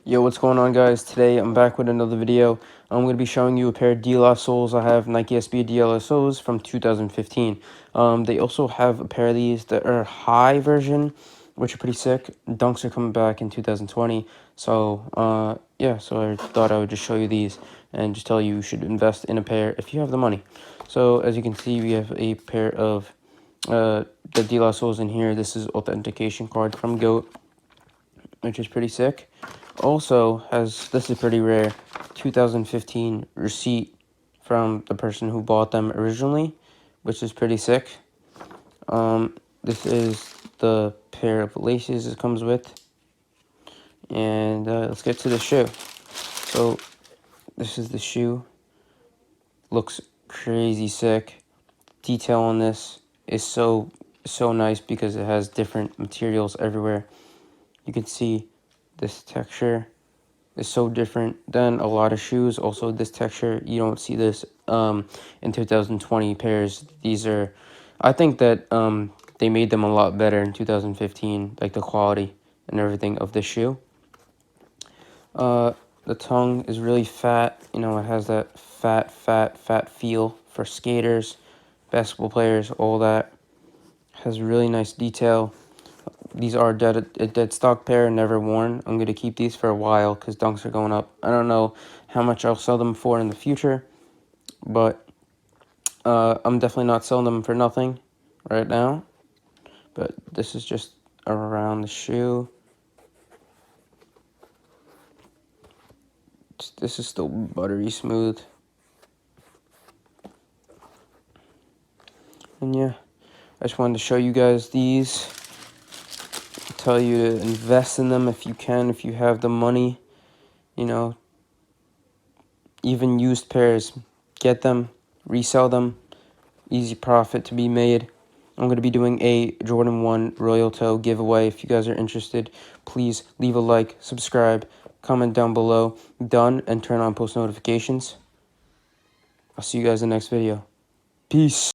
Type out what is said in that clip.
Yo, what's going on, guys? Today I'm back with another video. I'm going to be showing you a pair of DLR soles. I have Nike SB DLR soles from 2015. They also have a pair of these that are high version, which are pretty sick. Dunks are coming back in 2020. So, yeah, so I thought I would just show you these and just tell you should invest in a pair if you have the money. So, as you can see, we have a pair of the DLR soles in here. This is Authentication Card from GOAT, which is pretty sick. Also has, this is pretty rare, 2015 receipt from the person who bought them originally, which is pretty sick. This is the pair of laces it comes with, and let's get to the shoe. So this is the shoe. Looks crazy sick. Detail on this is so nice because it has different materials everywhere. You can see this texture is so different than a lot of shoes. Also, this texture, you don't see this in 2020 pairs. These are, I think that they made them a lot better in 2015, like the quality and everything of the shoe. The tongue is really fat. You know, it has that fat feel for skaters, basketball players, all that. Has really nice detail. These are a dead stock pair, never worn. I'm going to keep these for a while because dunks are going up. I don't know how much I'll sell them for in the future, but I'm definitely not selling them for nothing right now. But this is just around the shoe. This is still buttery smooth. And yeah, I just wanted to show you guys these. Tell you to invest in them if you can, if you have the money. You know, even used pairs, get them, resell them, easy profit to be made. I'm going to be doing a Jordan 1 Royal Toe giveaway. If you guys are interested, please leave a like, subscribe, comment down below, done, and turn on post notifications. I'll see you guys in the next video. Peace.